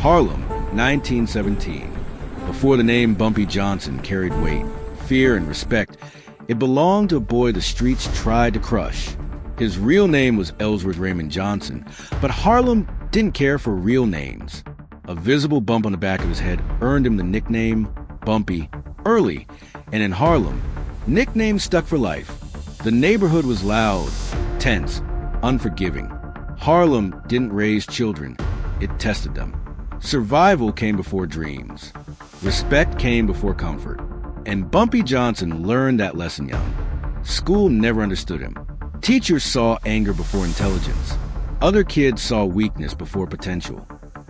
Harlem, 1917. Before the name Bumpy Johnson carried weight, fear, and respect, it belonged to a boy the streets tried to crush. His real name was Ellsworth Raymond Johnson, but Harlem didn't care for real names. A visible bump on the back of his head earned him the nickname Bumpy early, and in Harlem, nicknames stuck for life. The neighborhood was loud, tense, unforgiving. Harlem didn't raise children, it tested them. Survival came before dreams. Respect came before comfort. And Bumpy Johnson learned that lesson young. School never understood him. Teachers saw anger before intelligence. Other kids saw weakness before potential.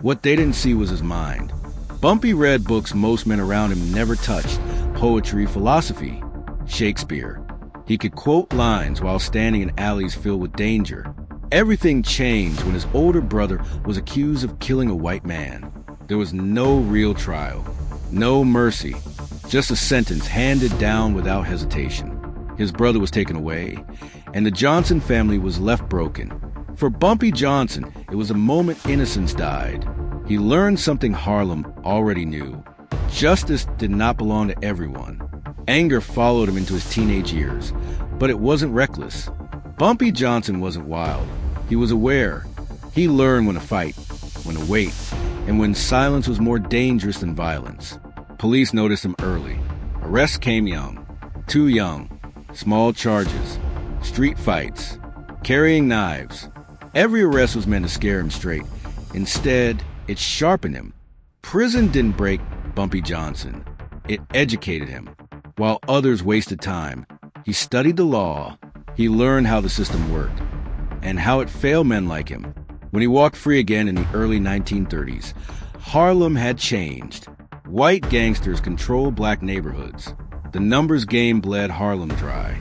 What they didn't see was his mind. Bumpy read books most men around him never touched: poetry, philosophy, Shakespeare. He could quote lines while standing in alleys filled with danger. Everything changed when his older brother was accused of killing a white man. There was no real trial, no mercy, just a sentence handed down without hesitation. His brother was taken away, and the Johnson family was left broken. For Bumpy Johnson, it was a moment innocence died. He learned something Harlem already knew. Justice did not belong to everyone. Anger followed him into his teenage years, but it wasn't reckless. Bumpy Johnson wasn't wild. He was aware. He learned when to fight, when to wait, and when silence was more dangerous than violence. Police noticed him early. Arrests came young, too young. Small charges, street fights, carrying knives. Every arrest was meant to scare him straight. Instead, it sharpened him. Prison didn't break Bumpy Johnson. It educated him. While others wasted time, he studied the law. He learned how the system worked and how it failed men like him. When he walked free again in the early 1930s, Harlem had changed. White gangsters controlled black neighborhoods. The numbers game bled Harlem dry.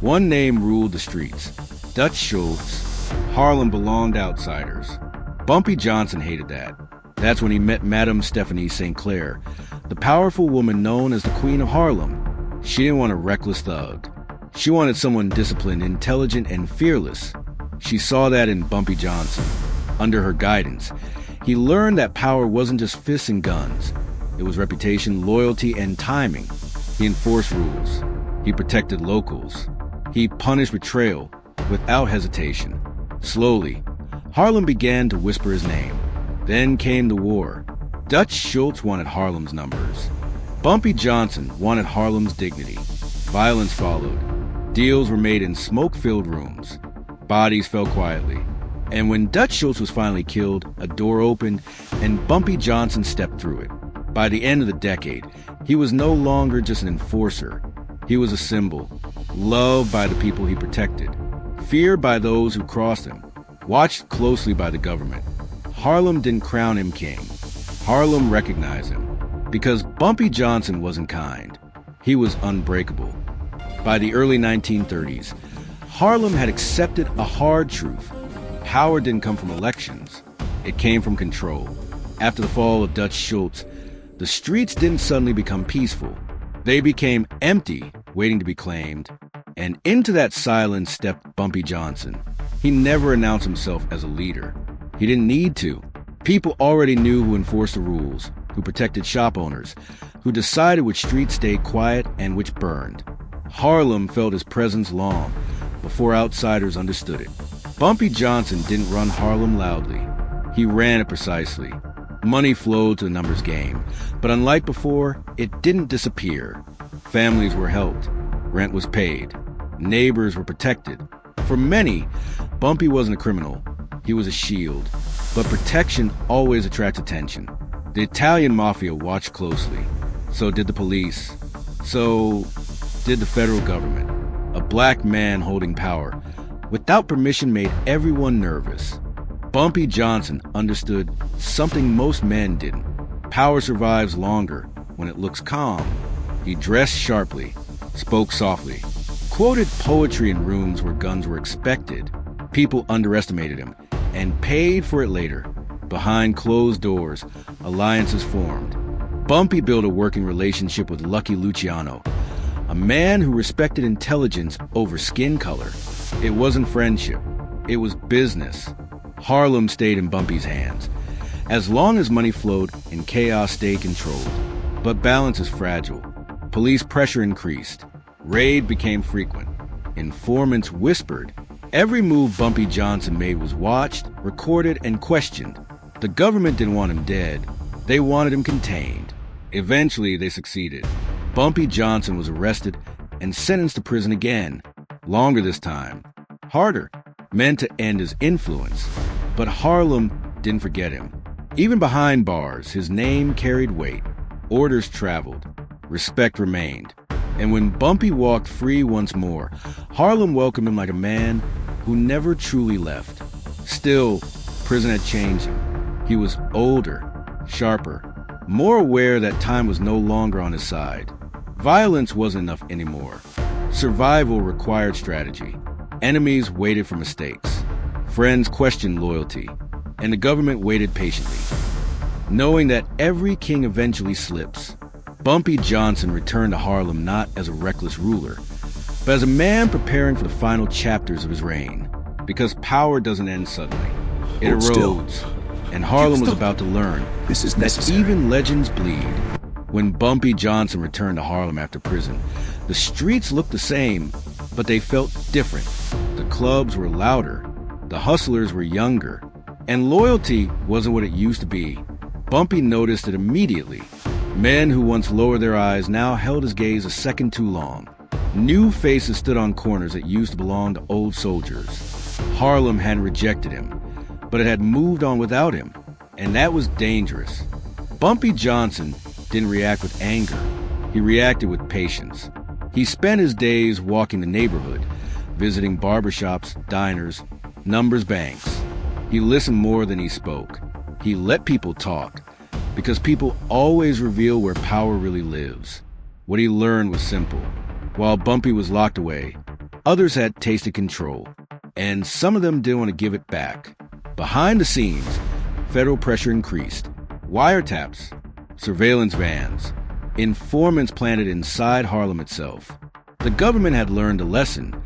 One name ruled the streets: Dutch Schultz. Harlem belonged to outsiders. Bumpy Johnson hated that. That's when he met Madame Stephanie St. Clair, the powerful woman known as the Queen of Harlem. She didn't want a reckless thug. She wanted someone disciplined, intelligent, and fearless. She saw that in Bumpy Johnson. Under her guidance, he learned that power wasn't just fists and guns. It was reputation, loyalty, and timing. He enforced rules. He protected locals. He punished betrayal without hesitation. Slowly, Harlem began to whisper his name. Then came the war. Dutch Schultz wanted Harlem's numbers. Bumpy Johnson wanted Harlem's dignity. Violence followed. Deals were made in smoke-filled rooms. Bodies fell quietly. And when Dutch Schultz was finally killed, a door opened and Bumpy Johnson stepped through it. By the end of the decade, he was no longer just an enforcer. He was a symbol, loved by the people he protected, feared by those who crossed him, watched closely by the government. Harlem didn't crown him king. Harlem recognized him. Because Bumpy Johnson wasn't kind. He was unbreakable. By the early 1930s, Harlem had accepted a hard truth. Power didn't come from elections. It came from control. After the fall of Dutch Schultz, the streets didn't suddenly become peaceful. They became empty, waiting to be claimed. And into that silence stepped Bumpy Johnson. He never announced himself as a leader. He didn't need to. People already knew who enforced the rules, who protected shop owners, who decided which streets stayed quiet and which burned. Harlem felt his presence long, before outsiders understood it. Bumpy Johnson didn't run Harlem loudly. He ran it precisely. Money flowed to the numbers game, but unlike before, it didn't disappear. Families were helped. Rent was paid. Neighbors were protected. For many, Bumpy wasn't a criminal. He was a shield. But protection always attracts attention. The Italian mafia watched closely. So did the police. So did the federal government. A black man holding power, without permission, made everyone nervous. Bumpy Johnson understood something most men didn't. Power survives longer when it looks calm. He dressed sharply, spoke softly, quoted poetry in rooms where guns were expected. People underestimated him and paid for it later. Behind closed doors, alliances formed. Bumpy built a working relationship with Lucky Luciano, a man who respected intelligence over skin color. It wasn't friendship. It was business. Harlem stayed in Bumpy's hands. As long as money flowed and chaos stayed controlled. But balance is fragile. Police pressure increased. Raid became frequent. Informants whispered. Every move Bumpy Johnson made was watched, recorded, and questioned. The government didn't want him dead. They wanted him contained. Eventually, they succeeded. Bumpy Johnson was arrested and sentenced to prison again. Longer this time. Harder. Meant to end his influence. But Harlem didn't forget him. Even behind bars, his name carried weight. Orders traveled. Respect remained. And when Bumpy walked free once more, Harlem welcomed him like a man who never truly left. Still, prison had changed him. He was older, sharper, more aware that time was no longer on his side. Violence wasn't enough anymore. Survival required strategy. Enemies waited for mistakes. Friends questioned loyalty. And the government waited patiently. Knowing that every king eventually slips, Bumpy Johnson returned to Harlem not as a reckless ruler, but as a man preparing for the final chapters of his reign. Because power doesn't end suddenly. It erodes. And Harlem was about to learn that even legends bleed. When Bumpy Johnson returned to Harlem after prison, the streets looked the same, but they felt different. The clubs were louder. The hustlers were younger. And loyalty wasn't what it used to be. Bumpy noticed it immediately. Men who once lowered their eyes now held his gaze a second too long. New faces stood on corners that used to belong to old soldiers. Harlem hadn't rejected him, but it had moved on without him, and that was dangerous. Bumpy Johnson didn't react with anger. He reacted with patience. He spent his days walking the neighborhood, visiting barbershops, diners, numbers banks. He listened more than he spoke. He let people talk, because people always reveal where power really lives. What he learned was simple. While Bumpy was locked away, others had tasted control, and some of them didn't want to give it back. Behind the scenes, federal pressure increased. Wiretaps, surveillance vans, informants planted inside Harlem itself. The government had learned a lesson.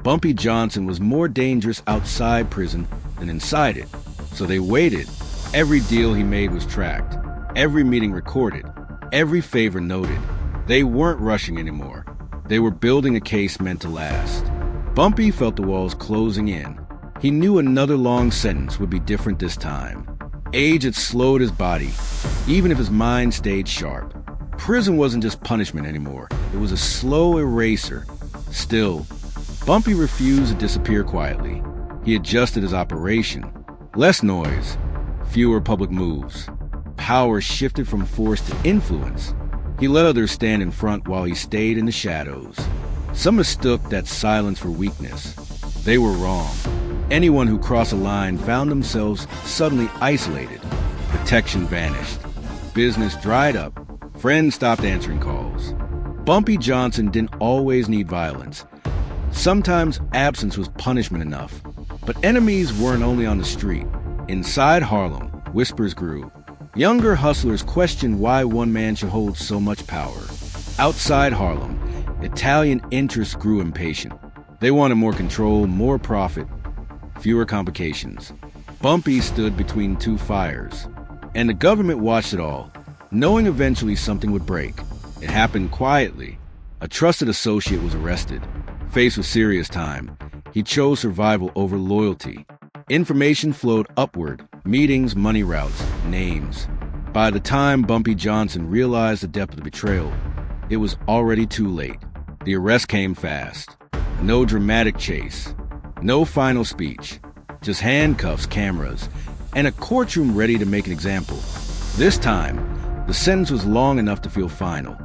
Bumpy Johnson was more dangerous outside prison than inside it. So they waited. Every deal he made was tracked. Every meeting recorded. Every favor noted. They weren't rushing anymore. They were building a case meant to last. Bumpy felt the walls closing in. He knew another long sentence would be different this time. Age had slowed his body, even if his mind stayed sharp. Prison wasn't just punishment anymore. It was a slow eraser. Still, Bumpy refused to disappear quietly. He adjusted his operation. Less noise, fewer public moves. Power shifted from force to influence. He let others stand in front while he stayed in the shadows. Some mistook that silence for weakness. They were wrong. Anyone who crossed a line found themselves suddenly isolated. Protection vanished. Business dried up. Friends stopped answering calls. Bumpy Johnson didn't always need violence. Sometimes absence was punishment enough. But enemies weren't only on the street. Inside Harlem, whispers grew. Younger hustlers questioned why one man should hold so much power. Outside Harlem, Italian interests grew impatient. They wanted more control, more profit, fewer complications. Bumpy stood between two fires. And the government watched it all, knowing eventually something would break. It happened quietly. A trusted associate was arrested. Faced with serious time, he chose survival over loyalty. Information flowed upward. Meetings, money routes, names. By the time Bumpy Johnson realized the depth of the betrayal, it was already too late. The arrest came fast. No dramatic chase. No final speech. Just handcuffs, cameras, and a courtroom ready to make an example. This time, the sentence was long enough to feel final.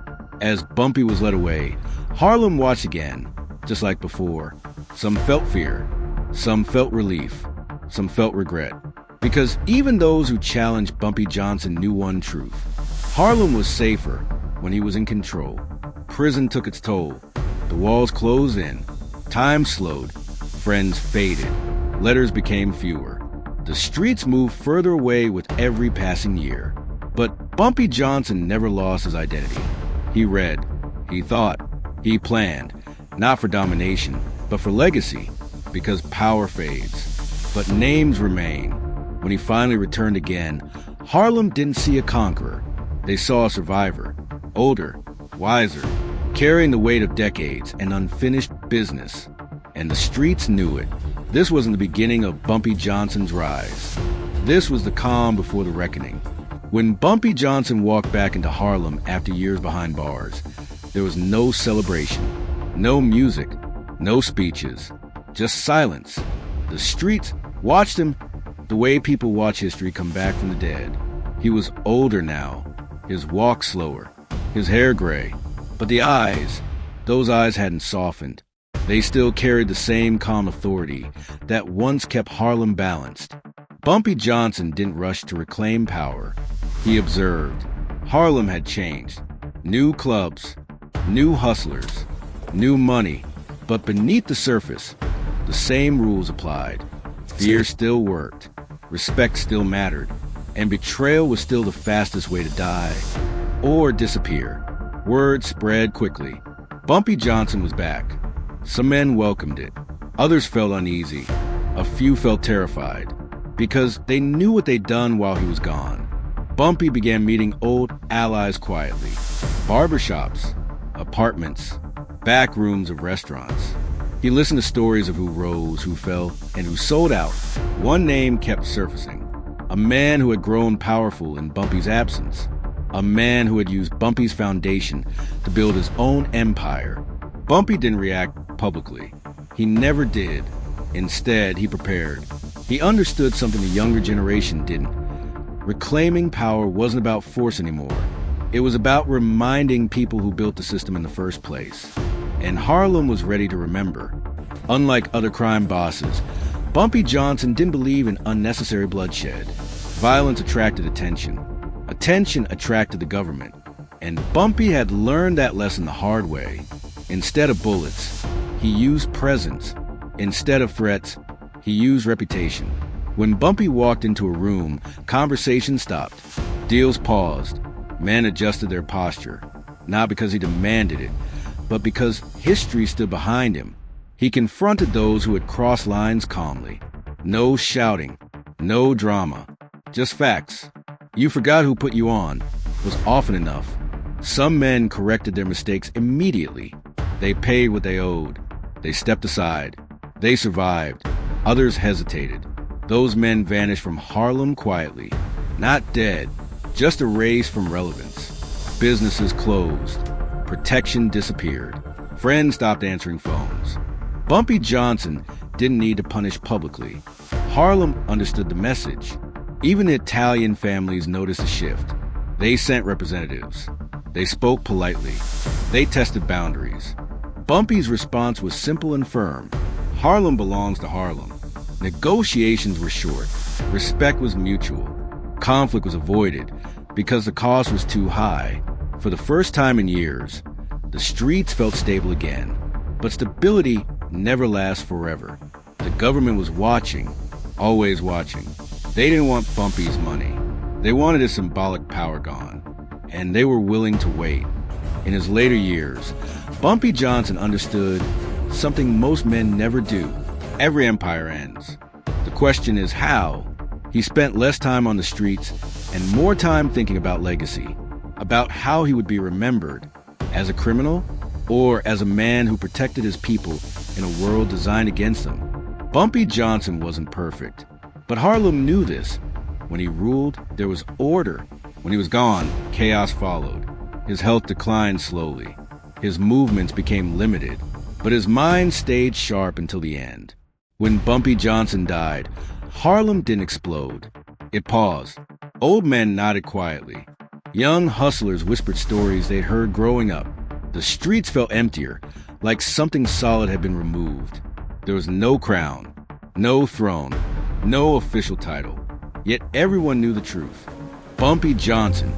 As Bumpy was led away, Harlem watched again, just like before. Some felt fear. Some felt relief. Some felt regret. Because even those who challenged Bumpy Johnson knew one truth. Harlem was safer when he was in control. Prison took its toll. The walls closed in. Time slowed. Friends faded. Letters became fewer. The streets moved further away with every passing year. But Bumpy Johnson never lost his identity. He read. He thought. He planned. Not for domination, but for legacy. Because power fades. But names remain. When he finally returned again, Harlem didn't see a conqueror. They saw a survivor, older, wiser, carrying the weight of decades and unfinished business. And the streets knew it. This wasn't the beginning of Bumpy Johnson's rise. This was the calm before the reckoning. When Bumpy Johnson walked back into Harlem after years behind bars, there was no celebration, no music, no speeches, just silence. The streets watched him the way people watch history come back from the dead. He was older now, his walk slower, his hair gray, but the eyes, those eyes hadn't softened. They still carried the same calm authority that once kept Harlem balanced. Bumpy Johnson didn't rush to reclaim power. He observed. Harlem had changed. New clubs, new hustlers, new money. But beneath the surface, the same rules applied. Fear still worked. Respect still mattered. And betrayal was still the fastest way to die or disappear. Word spread quickly. Bumpy Johnson was back. Some men welcomed it. Others felt uneasy. A few felt terrified because they knew what they'd done while he was gone. Bumpy began meeting old allies quietly. Barbershops, apartments, back rooms of restaurants. He listened to stories of who rose, who fell, and who sold out. One name kept surfacing. A man who had grown powerful in Bumpy's absence. A man who had used Bumpy's foundation to build his own empire. Bumpy didn't react publicly. He never did. Instead, he prepared. He understood something the younger generation didn't. Reclaiming power wasn't about force anymore. It was about reminding people who built the system in the first place. And Harlem was ready to remember. Unlike other crime bosses, Bumpy Johnson didn't believe in unnecessary bloodshed. Violence attracted attention. Attention attracted the government. And Bumpy had learned that lesson the hard way. Instead of bullets, he used presence. Instead of threats, he used reputation. When Bumpy walked into a room, conversation stopped. Deals paused. Men adjusted their posture. Not because he demanded it, but because history stood behind him. He confronted those who had crossed lines calmly. No shouting, no drama, just facts. "You forgot who put you on" was often enough. Some men corrected their mistakes immediately. They paid what they owed. They stepped aside. They survived. Others hesitated. Those men vanished from Harlem quietly. Not dead, just erased from relevance. Businesses closed. Protection disappeared. Friends stopped answering phones. Bumpy Johnson didn't need to punish publicly. Harlem understood the message. Even the Italian families noticed a shift. They sent representatives. They spoke politely. They tested boundaries. Bumpy's response was simple and firm. Harlem belongs to Harlem. Negotiations were short. Respect was mutual. Conflict was avoided because the cost was too high. For the first time in years, the streets felt stable again. But stability never lasts forever. The government was watching, always watching. They didn't want Bumpy's money. They wanted his symbolic power gone. And they were willing to wait. In his later years, Bumpy Johnson understood something most men never do. Every empire ends. The question is how. He spent less time on the streets and more time thinking about legacy, about how he would be remembered, as a criminal or as a man who protected his people in a world designed against them. Bumpy Johnson wasn't perfect, but Harlem knew this. When he ruled, there was order. When he was gone, chaos followed. His health declined slowly. His movements became limited, but his mind stayed sharp until the end. When Bumpy Johnson died, Harlem didn't explode. It paused. Old men nodded quietly. Young hustlers whispered stories they'd heard growing up. The streets felt emptier, like something solid had been removed. There was no crown, no throne, no official title. Yet everyone knew the truth. Bumpy Johnson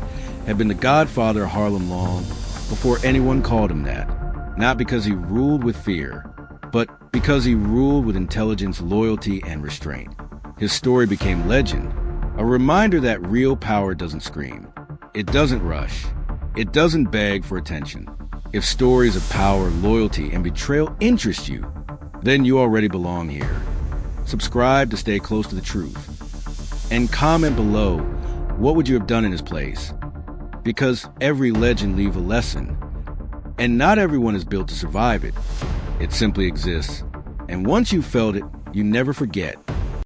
had been the Godfather of Harlem long before anyone called him that. Not because he ruled with fear, but because he ruled with intelligence, loyalty, and restraint. His story became legend, a reminder that real power doesn't scream. It doesn't rush. It doesn't beg for attention. If stories of power, loyalty, and betrayal interest you, then you already belong here. Subscribe to stay close to the truth. And comment below, what would you have done in his place? Because every legend leaves a lesson, and not everyone is built to survive it. It simply exists, and once you've felt it, you never forget.